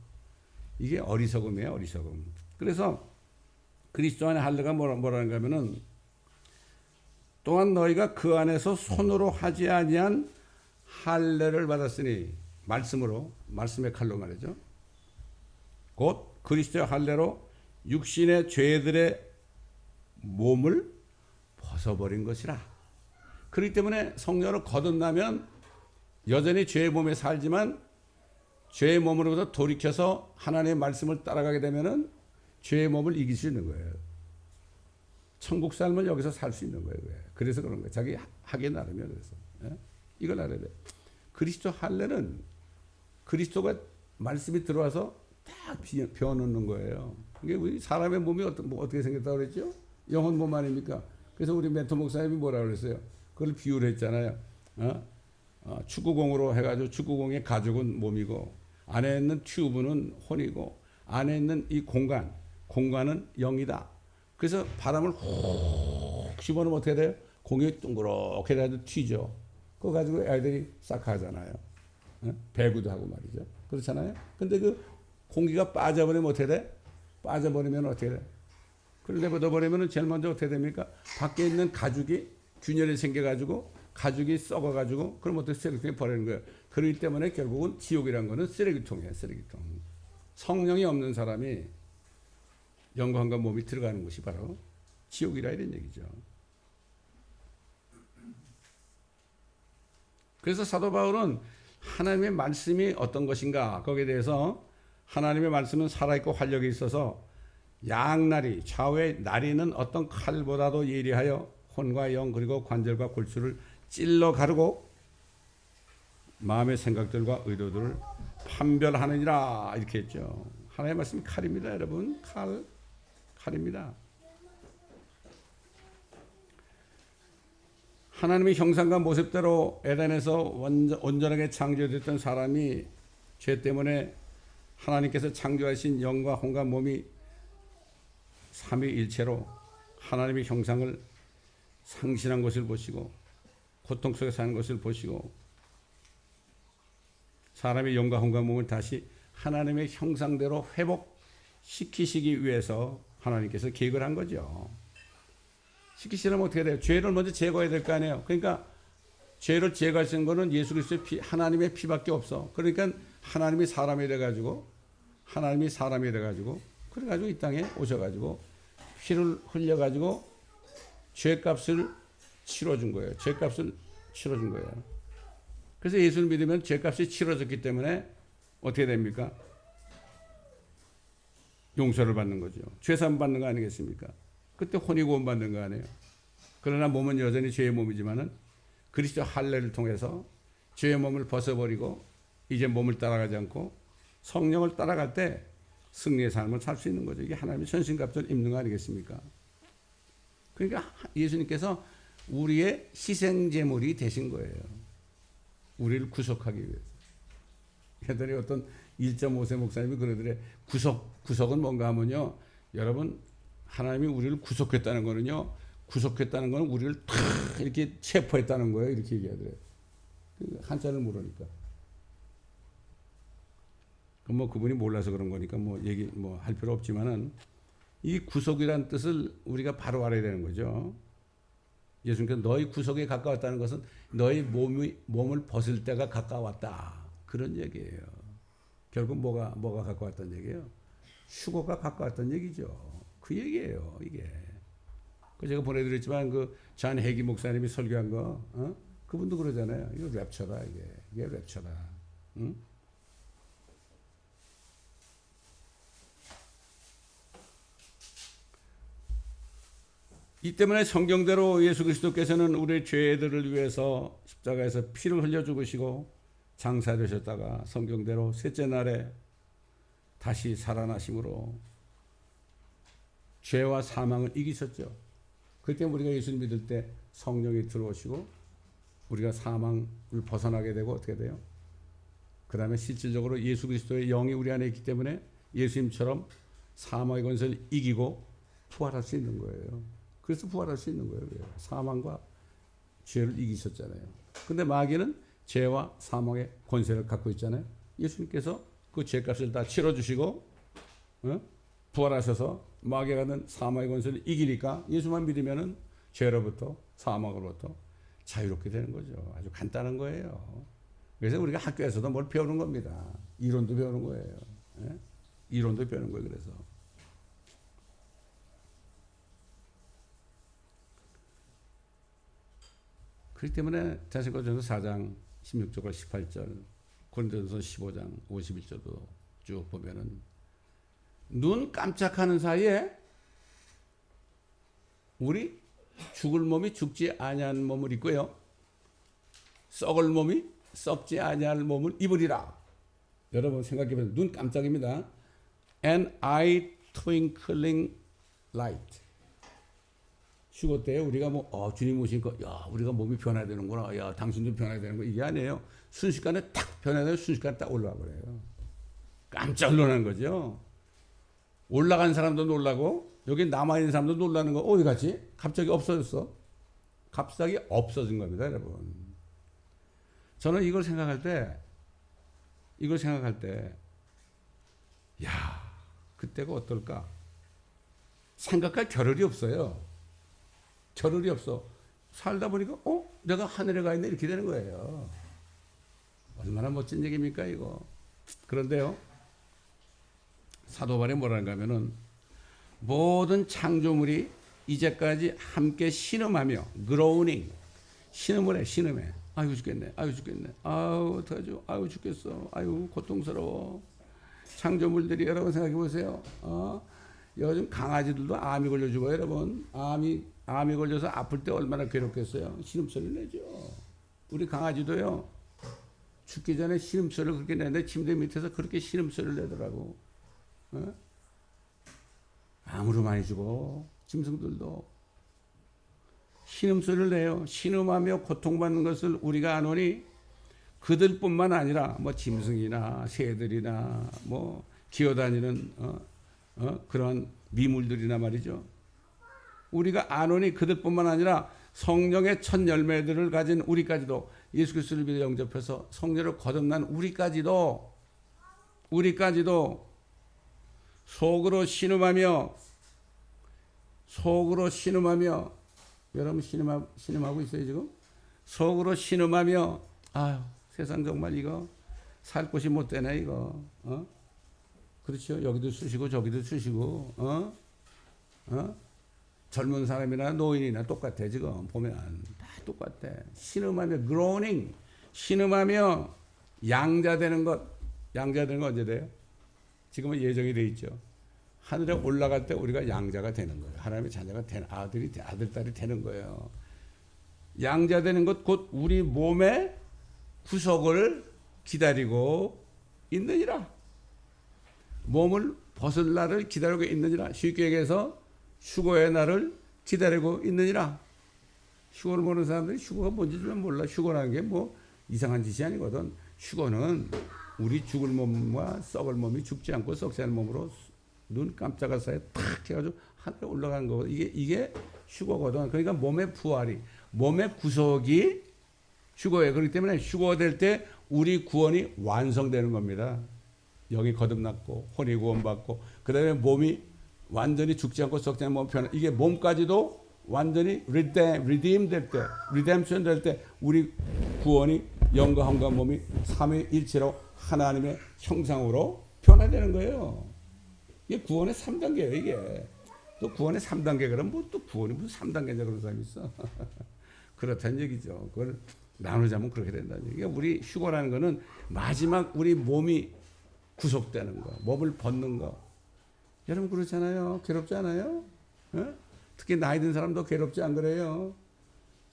이게 어리석음이에요. 어리석음. 그래서 그리스도 안에 할례가 뭐라는가 하면은 또한 너희가 그 안에서 손으로 하지 아니한 할례를 받았으니 말씀으로 말씀의 칼로 말이죠. 곧 그리스도의 할례로 육신의 죄들의 몸을 벗어버린 것이라. 그렇기 때문에 성령으로 거듭나면 여전히 죄의 몸에 살지만 죄의 몸으로부터 돌이켜서 하나님의 말씀을 따라가게 되면은 죄의 몸을 이길 수 있는 거예요. 천국 삶을 여기서 살 수 있는 거예요. 그래서 그런 거예요. 자기 하기 나름이야. 그래서 이걸 알아야 돼. 그리스도 할례는 그리스도가 말씀이 들어와서 딱 비워놓는 거예요. 이게 우리 사람의 몸이 어떻게 생겼다고 그랬죠? 영혼 몸 아닙니까? 그래서 우리 멘토 목사님이 뭐라고 그랬어요? 그걸 비유를 했잖아요. 축구공으로 해가지고 축구공의 가죽은 몸이고 안에 있는 튜브는 혼이고 안에 있는 이 공간은 영이다. 그래서 바람을 훅 집어넣으면 어떻게 돼요? 공이 둥그렇게 돼가지고 튀죠. 그거 가지고 애들이 사카 하잖아요. 배구도 하고 말이죠. 그렇잖아요. 근데 그 공기가 빠져버리면 어떻게 돼? 빠져버리면 어떻게 돼? 그걸 내버려버리면 제일 먼저 어떻게 됩니까? 밖에 있는 가죽이 균열이 생겨가지고 가죽이 썩어가지고 그럼 어떻게 쓰레기통에 버리는 거예요. 그렇기 때문에 결국은 지옥이란 거는 쓰레기통이에요. 쓰레기통. 성령이 없는 사람이 영광과 몸이 들어가는 곳이 바로 지옥이라 이런 얘기죠. 그래서 사도 바울은 하나님의 말씀이 어떤 것인가 거기에 대해서 하나님의 말씀은 살아있고 활력이 있어서 양날이 좌우의 날이는 어떤 칼보다도 예리하여 혼과 영 그리고 관절과 골수를 찔러 가르고 마음의 생각들과 의도들을 판별하느니라 이렇게 했죠. 하나님의 말씀이 칼입니다, 여러분. 칼입니다. 하나님의 형상과 모습대로 에덴에서 온전하게 창조됐던 사람이 죄 때문에 하나님께서 창조하신 영과 혼과 몸이 삼위일체로 하나님의 형상을 상실한 것을 보시고 고통 속에 사는 것을 보시고 사람의 영과 혼과 몸을 다시 하나님의 형상대로 회복시키시기 위해서 하나님께서 계획을 한 거죠. 시키시려면 어떻게 돼요? 죄를 먼저 제거해야 될 거 아니에요. 그러니까 죄를 제거할 수 있는 거는 예수 그리스도의 피, 하나님의 피밖에 없어. 그러니까 하나님이 사람이 돼가지고 그래가지고 이 땅에 오셔가지고 피를 흘려가지고 죄값을 치러준 거예요. 죄값을 치러준 거예요. 그래서 예수를 믿으면 죄값이 치러졌기 때문에 어떻게 됩니까? 용서를 받는 거죠. 죄산 받는 거 아니겠습니까? 그때 혼이구원 받는 거 아니에요. 그러나 몸은 여전히 죄의 몸이지만은 그리스도 할례를 통해서 죄의 몸을 벗어버리고 이제 몸을 따라가지 않고 성령을 따라갈 때 승리의 삶을 살 수 있는 거죠. 이게 하나님의 전신갑주를 입는 거 아니겠습니까? 그러니까 예수님께서 우리의 희생제물이 되신 거예요. 우리를 구속하기 위해서. 예전에 어떤 1.5세 목사님이 그러더래. 구속은 뭔가 하면요. 여러분, 하나님이 우리를 구속했다는 거는요. 구속했다는 거는 우리를 탁 이렇게 체포했다는 거예요. 이렇게 얘기하더래. 한자를 모르니까. 뭐 그분이 몰라서 그런 거니까 뭐 얘기 할 필요 없지만은 이 구속이란 뜻을 우리가 바로 알아야 되는 거죠. 예수님께서 너희 구속에 가까웠다는 것은 너희 몸을 벗을 때가 가까웠다. 그런 얘기예요. 결국 뭐가 가까웠다는 얘기예요? 휴거가 가까웠다는 얘기죠. 그 얘기예요, 이게. 제가 보내드렸지만 잔 해기 목사님이 설교한 거, 그분도 그러잖아요. 이거 랩처다, 이게 랩처다. 응? 이 때문에 성경대로 예수 그리스도께서는 우리의 죄들을 위해서 십자가에서 피를 흘려 죽으시고 장사되셨다가 성경대로 셋째 날에 다시 살아나심으로 죄와 사망을 이기셨죠. 그때 우리가 예수를 믿을 때 성령이 들어오시고 우리가 사망을 벗어나게 되고 어떻게 돼요? 그 다음에 실질적으로 예수 그리스도의 영이 우리 안에 있기 때문에 예수님처럼 사망의 권세를 이기고 부활할 수 있는 거예요. 그래서 부활할 수 있는 거예요. 사망과 죄를 이기셨잖아요. 근데 마귀는 죄와 사망의 권세를 갖고 있잖아요. 예수님께서 그 죄값을 다 치러주시고 부활하셔서 마귀가 는 사망의 권세를 이기니까 예수만 믿으면은 죄로부터 사망으로부터 자유롭게 되는 거죠. 아주 간단한 거예요. 그래서 우리가 학교에서도 뭘 배우는 겁니다. 이론도 배우는 거예요. 이론도 배우는 거예요. 그래서 그렇기 때문에 자신고전서 4장 16절과 18절, 고린도전서 15장 51절도 쭉 보면은 눈 깜짝하는 사이에 우리 죽을 몸이 죽지 아니한 몸을 입고요, 썩을 몸이 썩지 아니할 몸을 입으리라. 여러분 생각해보세요. 눈 깜짝입니다. An eye twinkling light. 휴거 때에 우리가 주님 오시니까, 야, 우리가 몸이 변해야 되는구나. 야, 당신도 변해야 되는 거. 이게 아니에요. 순식간에 딱 변해야 돼요. 순식간에 딱 올라와 버려요. 깜짝 놀라는 거죠. 올라간 사람도 놀라고, 여기 남아있는 사람도 놀라는 거. 어디 갔지? 갑자기 없어졌어. 갑자기 없어진 겁니다, 여러분. 저는 이걸 생각할 때, 야, 그때가 어떨까? 생각할 겨를이 없어요. 겨를이 없어. 살다 보니까 내가 하늘에 가 있네 이렇게 되는 거예요. 얼마나 멋진 얘기입니까 이거. 그런데요, 사도 바울이 뭐라는가 하면은 모든 창조물이 이제까지 함께 신음하며 groaning, 신음을 해, 신음해. 아유 죽겠네. 아유 죽겠네. 아유 어떡하죠? 아유 죽겠어. 아유 고통스러워. 창조물들이 여러분 생각해 보세요. 요즘 강아지들도 암이 걸려 죽어요, 여러분. 암이 걸려서 아플 때 얼마나 괴롭겠어요. 신음소리 내죠. 우리 강아지도요. 죽기 전에 신음소리를 그렇게 내는데 침대 밑에서 그렇게 신음소리를 내더라고. 암으로 많이 죽어. 짐승들도 신음소리를 내요. 신음하며 고통받는 것을 우리가 아노니 그들뿐만 아니라 뭐 짐승이나 새들이나 뭐 기어다니는 그런 미물들이나 말이죠. 우리가 아노니 그들뿐만 아니라 성령의 첫 열매들을 가진 우리까지도 예수 그리스도를 믿어 영접해서 성령을 거듭난 우리까지도 속으로 신음하며 여러분 신음하고 있어요 지금? 속으로 신음하며 아유 세상 정말 이거 살 곳이 못 되네 이거. 그렇죠. 여기도 쑤시고 저기도 쑤시고 젊은 사람이나 노인이나 똑같아 지금 보면 다 똑같아. 신음하며 groaning 신음하며 양자되는 것 언제 돼요? 지금은 예정이 돼 있죠. 하늘에 올라갈 때 우리가 양자가 되는 거예요. 하나님의 자녀가 되는 아들 딸이 되는 거예요. 양자되는 것 곧 우리 몸의 구속을 기다리고 있느니라. 몸을 벗을 날을 기다리고 있느니라. 쉽게 얘기해서 휴거의 날을 기다리고 있느니라. 휴거를 모르는 사람들이 휴거가 뭔지 좀 몰라. 휴거라는 게 뭐 이상한 짓이 아니거든. 휴거는 우리 죽을 몸과 썩을 몸이 죽지 않고 썩지 않은 몸으로 눈 깜짝할 사이에 탁 해가지고 하늘에 올라가는 거거든. 이게 휴거거든. 그러니까 몸의 부활이, 몸의 구속이 휴거예요. 그렇기 때문에 휴거될 때 우리 구원이 완성되는 겁니다. 영이 거듭났고 혼이 구원받고 그 다음에 몸이 완전히 죽지 않고 썩지 않은 몸 변화. 이게 몸까지도 완전히 redeem 될 때, redemption 될 때 우리 구원이 영과 혼과 몸이 삼위일체로 하나님의 형상으로 변화되는 거예요. 이게 구원의 3단계예요, 이게. 또 구원의 3단계 그러면 뭐 또 구원이 무슨 3단계냐 그런 사람이 있어. 그렇다는 얘기죠. 그걸 나누자면 그렇게 된다는 얘기예요. 우리 휴거라는 거는 마지막 우리 몸이 구속되는 거, 몸을 벗는 거. 여러분 그렇잖아요. 괴롭지 않아요? 특히 나이 든 사람도 괴롭지 안 그래요?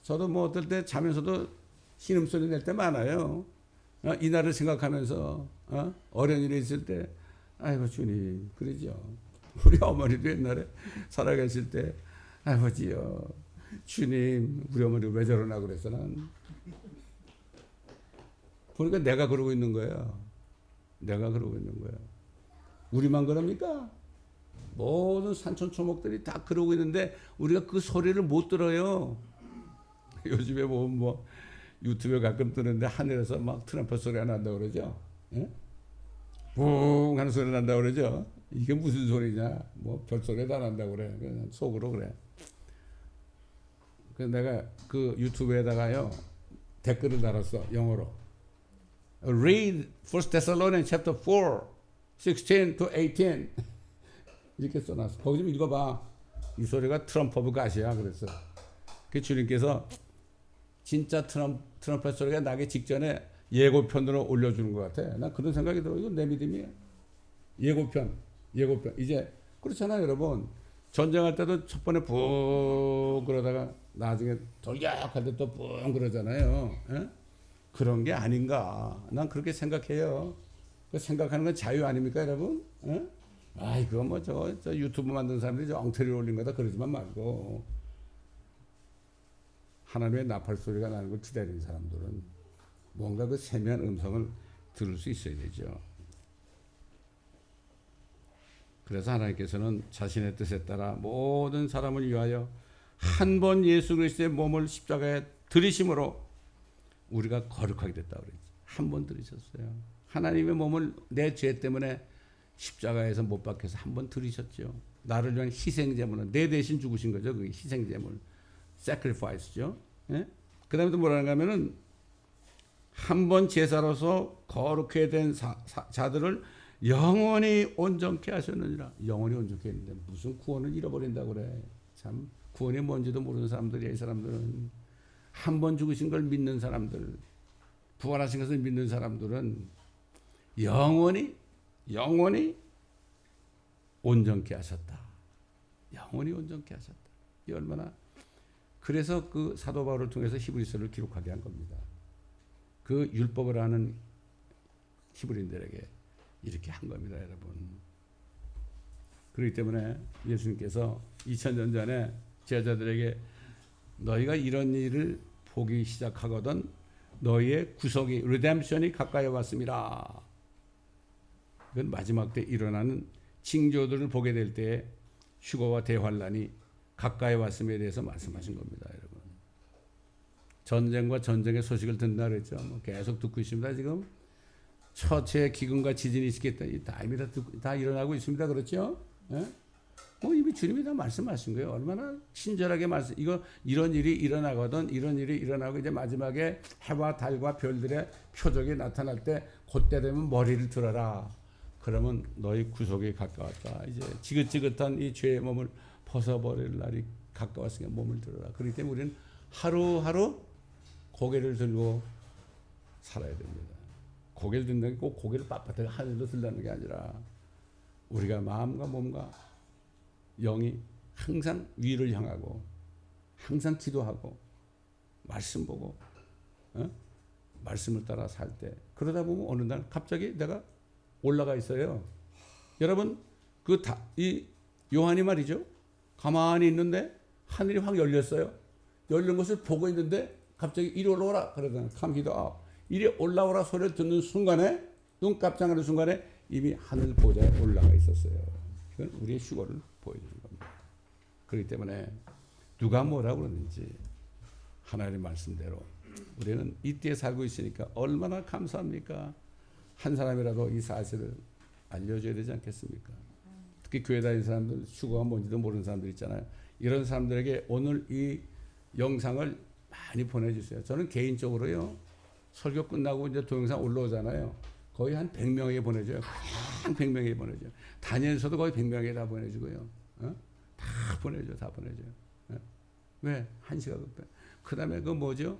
저도 뭐 어떨 때 자면서도 신음소리 낼 때 많아요. 이날을 생각하면서 어린이를 있을 때 아이고 주님 그러죠. 우리 어머니도 옛날에 살아계실 때 아버지요 주님 우리 어머니 왜 저러나 그래서 난 보니까 내가 그러고 있는 거야. 내가 그러고 있는 거야. 우리만 그럽니까? 모든 산천초목들이 다 그러고 있는데 우리가 그 소리를 못 들어요. 요즘에 보면 뭐 유튜브에 가끔 뜨는데 하늘에서 막 트럼펫 소리가 난다고 그러죠. 예? 붕 하는 소리 난다고 그러죠. 이게 무슨 소리냐? 뭐 별소리 다 난다고 그래. 그냥 속으로 그래. 그래서 내가 그 유튜브에다가요 댓글을 달았어. 영어로. Read 1 Thessalonians chapter 4, 16 to 18. 이렇게 써놨어. 거기 좀 읽어봐. 이 소리가 트럼프 오브 갓이야. 그랬어. 그 주님께서 진짜 트럼펫 소리가 나기 직전에 예고편으로 올려주는 것 같아. 난 그런 생각이 들어. 이건 내 믿음이야. 예고편. 이제 그렇잖아요, 여러분. 전쟁할 때도 첫 번에 붕 그러다가 나중에 돌격할 때 또 붕 그러잖아요. 에? 그런 게 아닌가. 난 그렇게 생각해요. 그 생각하는 건 자유 아닙니까, 여러분? 에? 아이, 그거 뭐 저 유튜브 만든 사람들이 저 엉터리 올린 거다 그러지만 말고 하나님의 나팔 소리가 나는 걸 기다리는 사람들은 뭔가 그 세미한 음성을 들을 수 있어야 되죠. 그래서 하나님께서는 자신의 뜻에 따라 모든 사람을 위하여 한 번 예수 그리스도의 몸을 십자가에 들이심으로 우리가 거룩하게 됐다고 그랬지. 한 번 들이셨어요. 하나님의 몸을 내 죄 때문에 십자가에서 못 박혀서 한 번 들이셨죠. 나를 위한 희생제물은 내 대신 죽으신 거죠. 그게 희생제물. sacrifice죠. 예? 그 다음에 또 뭐라는가 하면은 한 번 제사로서 거룩하게 된 자들을 영원히 온전케 하셨느니라. 영원히 온전케 했는데 무슨 구원을 잃어버린다고 그래. 참 구원이 뭔지도 모르는 사람들이야. 이 사람들은 한 번 죽으신 걸 믿는 사람들, 부활하신 것을 믿는 사람들은 영원히 온전케 하셨다. 영원히 온전케 하셨다. 이 얼마나, 그래서 그 사도 바울을 통해서 히브리서를 기록하게 한 겁니다. 그 율법을 아는 히브리인들에게 이렇게 한 겁니다, 여러분. 그렇기 때문에 예수님께서 2000년 전에 제자들에게 너희가 이런 일을 보기 시작하거든 너희의 구속이, 리뎀션이 가까이 왔습니다. 그건 마지막 때 일어나는 징조들을 보게 될 때에 휴거와 대환란이 가까이 왔음에 대해서 말씀하신 겁니다, 여러분. 전쟁과 전쟁의 소식을 듣는다 그랬죠. 계속 듣고 있습니다. 지금 처치의 기근과 지진이 있겠다. 다 일어나고 있습니다. 그렇죠? 예? 이미 주님이 다 말씀하신 거예요. 얼마나 친절하게 이런 일이 일어나거든, 이런 일이 일어나고 이제 마지막에 해와 달과 별들의 표적이 나타날 때 그때 되면 머리를 들어라. 그러면 너희 구속이 가까웠다. 이제 지긋지긋한 이 죄의 몸을 벗어버릴 날이 가까웠으니까 몸을 들어라. 그렇기 때문에 우리는 하루하루 고개를 들고 살아야 됩니다. 고개를 든다는 게 꼭 고개를 빳빳하게 하늘로 들라는 게 아니라 우리가 마음과 몸과 영이 항상 위를 향하고 항상 기도하고 말씀 보고 말씀을 따라 살 때, 그러다 보면 어느 날 갑자기 내가 올라가 있어요. 여러분 이 요한이 말이죠. 가만히 있는데 하늘이 확 열렸어요. 열린 것을 보고 있는데 갑자기 이리 올라오라 그러잖아요. Come hither up. 이리 올라오라 소리를 듣는 순간에, 눈 깜짝하는 순간에 이미 하늘 보좌에 올라가 있었어요. 이건 우리의 휴거를 보여주는 겁니다. 그렇기 때문에 누가 뭐라고 그러는지 하나님의 말씀대로 우리는 이때에 살고 있으니까 얼마나 감사합니까? 한 사람이라도 이 사실을 알려줘야 되지 않겠습니까? 특히 교회 다니는 사람들, 휴거가 뭔지도 모르는 사람들 있잖아요. 이런 사람들에게 오늘 이 영상을 많이 보내주세요. 저는 개인적으로요, 설교 끝나고 이제 동영상 올라오잖아요. 거의 한 100명에게 보내줘요. 한 100명에게 보내줘요. 다니엘서도 거의 100명에게 다 보내주고요. 다 보내줘요. 다 보내줘요. 왜? 한시가 급해. 그 다음에 그 뭐죠?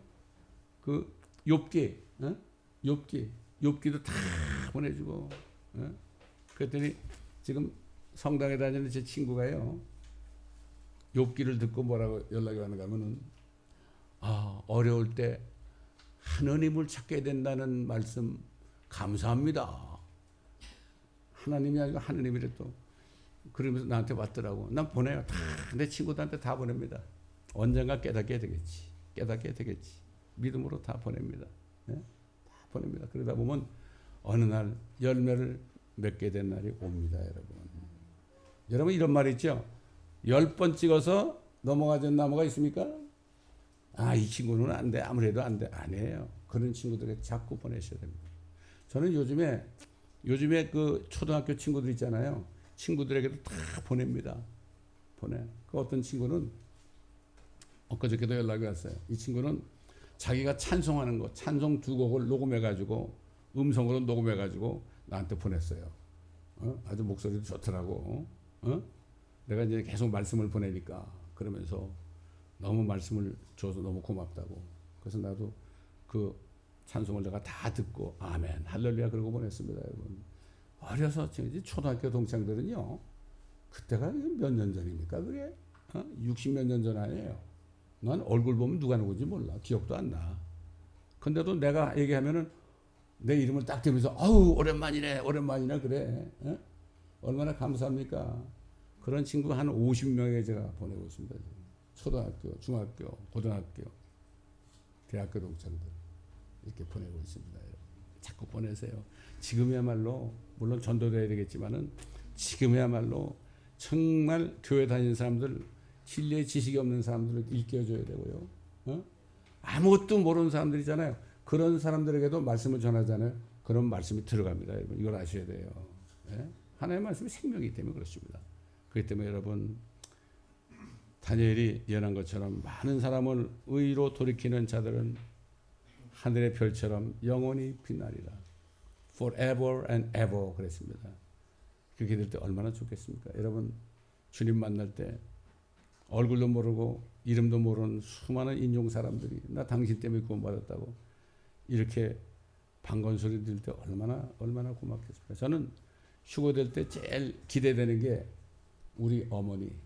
그 욥기, 욥기도 다 보내주고. 그랬더니 지금 성당에 다니는 제 친구가요, 욥기를 듣고 뭐라고 연락이 왔는가 하면은, 어려울 때 하느님을 찾게 된다는 말씀 감사합니다. 하나님이 아니고 하느님이래 또. 그러면서 나한테 왔더라고. 난 보내요. 다 내 친구들한테 다 보냅니다. 언젠가 깨닫게 되겠지. 깨닫게 되겠지. 믿음으로 다 보냅니다. 네? 다 보냅니다. 그러다 보면 어느 날 열매를 맺게 된 날이 옵니다, 여러분. 여러분 이런 말 있죠? 10번 찍어서 넘어가는 나무가 있습니까? 이 친구는 안 돼. 아무래도 안 돼. 아니에요. 그런 친구들에게 자꾸 보내셔야 됩니다. 저는 요즘에 그 초등학교 친구들 있잖아요. 친구들에게도 다 보냅니다. 그 어떤 친구는 엊그저께도 연락이 왔어요. 이 친구는 자기가 찬송하는 거, 찬송 2곡을 녹음해가지고, 음성으로 녹음해가지고 나한테 보냈어요. 아주 목소리도 좋더라고. 내가 이제 계속 말씀을 보내니까, 그러면서 너무 말씀을 줘서 너무 고맙다고. 그래서 나도 그 찬송을 내가 다 듣고 아멘 할렐루야 그러고 보냈습니다, 여러분. 어려서 초등학교 동창들은요, 그때가 몇 년 전입니까 그게? 60몇 년 전 아니에요. 난 얼굴 보면 누가 누군지 몰라. 기억도 안 나. 근데도 내가 얘기하면은 내 이름을 딱 대면서 오랜만이네 그래. 얼마나 감사합니까? 그런 친구 한 50명에 제가 보내고 있습니다. 초등학교, 중학교, 고등학교, 대학교 동창들 이렇게 보내고 있습니다. 자꾸 보내세요. 지금이야말로 물론 전도돼야 되겠지만은 지금이야말로 정말 교회 다니는 사람들, 진리의 지식이 없는 사람들을 일깨워줘야 되고요. 아무것도 모르는 사람들이잖아요. 그런 사람들에게도 말씀을 전하잖아요. 그런 말씀이 들어갑니다. 여러분 이걸 아셔야 돼요. 하나님의 말씀이 생명이기 때문에 그렇습니다. 그렇기 때문에 여러분, 다니엘이 예언한 것처럼 많은 사람을 의로 돌이키는 자들은 하늘의 별처럼 영원히 빛나리라. Forever and ever 그랬습니다. 그렇게 될 때 얼마나 좋겠습니까? 여러분 주님 만날 때 얼굴도 모르고 이름도 모르는 수많은 인종 사람들이 나 당신 때문에 구원받았다고 이렇게 반가운 소리 들을 때 얼마나 고맙겠습니까. 저는 휴거될 때 제일 기대되는 게 우리 어머니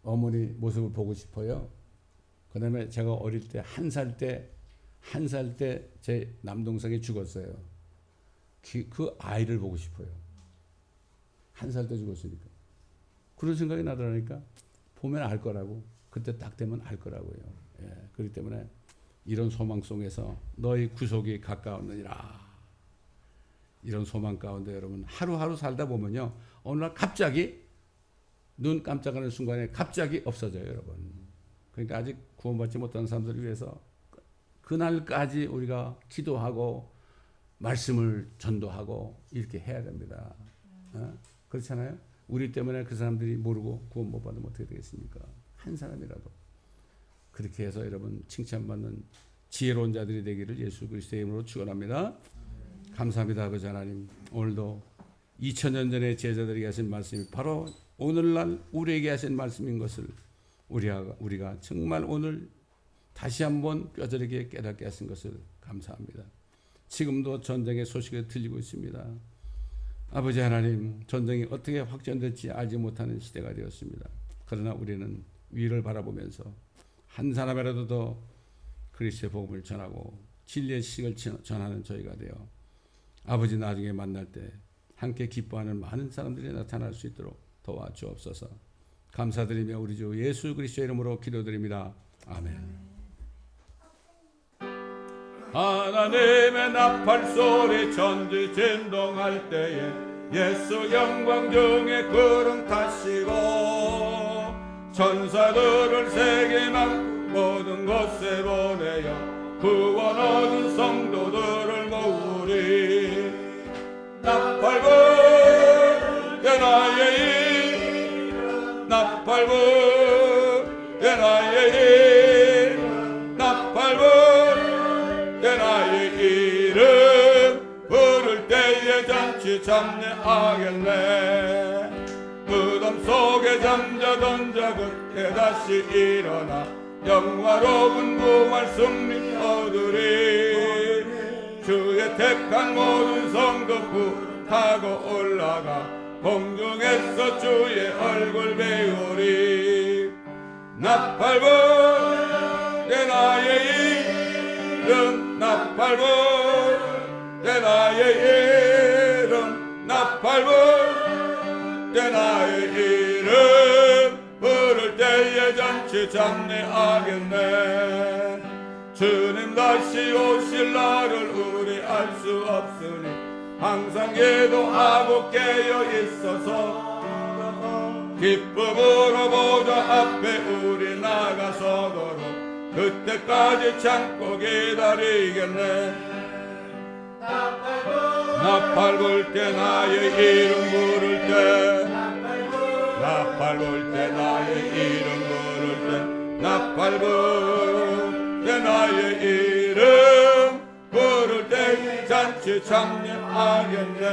모습을 보고 싶어요. 그 다음에 제가 어릴 때 한 살 때 제 남동생이 죽었어요. 그 아이를 보고 싶어요. 한 살 때 죽었으니까. 그런 생각이 나더라니까. 보면 알 거라고. 그때 딱 되면 알 거라고요. 예, 그렇기 때문에 이런 소망 속에서 너희 구속이 가까웠느니라. 이런 소망 가운데 여러분 하루하루 살다 보면요. 어느 날 갑자기 눈 깜짝하는 순간에 갑자기 없어져요, 여러분. 그러니까 아직 구원받지 못한 사람들을 위해서 그날까지 우리가 기도하고 말씀을 전도하고 이렇게 해야 됩니다. 그렇잖아요? 우리 때문에 그 사람들이 모르고 구원 못 받으면 어떻게 되겠습니까? 한 사람이라도. 그렇게 해서 여러분 칭찬받는 지혜로운 자들이 되기를 예수 그리스도의 이름으로 축원합니다. 감사합니다. 아버지 하나님. 오늘도 2000년 전에 제자들에게 하신 말씀이 바로 오늘날 우리에게 하신 말씀인 것을 우리가 정말 오늘 다시 한번 뼈저리게 깨닫게 하신 것을 감사합니다. 지금도 전쟁의 소식이 들리고 있습니다. 아버지 하나님, 전쟁이 어떻게 확전될지 알지 못하는 시대가 되었습니다. 그러나 우리는 위를 바라보면서 한 사람이라도 더 그리스도의 복음을 전하고 진리의 식을 전하는 저희가 되어 아버지 나중에 만날 때 함께 기뻐하는 많은 사람들이 나타날 수 있도록 도와주옵소서. 감사드리며 우리 주 예수 그리스도의 이름으로 기도드립니다. 아멘. 하나님의 나팔 소리 천지 진동할 때에 예수 영광 중에 구름 타시고 천사들을 세계 만 모든 곳에 보내어 구원 얻은 성도들을 모으리. 나팔 불 나의 이름 나팔 불 나의 이름 나팔 불 나의 이름 부를 때에 잔치 참여하겠네. 무덤 속에 잠자던 자 그때 다시 일어나 영화로운 부활 승리 얻으리. 주의 택한 모든 성도 타고 올라가 공중에서 주의 얼굴 배우리. 나팔 불 나의 이름 나팔 불 나의 이름 나팔 불 나의 이름 부를 때에 잔치 장례하겠네. 주님 다시 오실 날을 우리 알 수 없으니 항상 기도하고 깨어 있어서 기쁨으로 보좌 앞에 우리 나가서도록 그때까지 참고 기다리겠네. 나팔 불 때 나의 이름 부를 때 나팔 불 때 나의 이름 부를 때 나팔 불 때 나의 이름 부를 때 잔치 참여하겠네.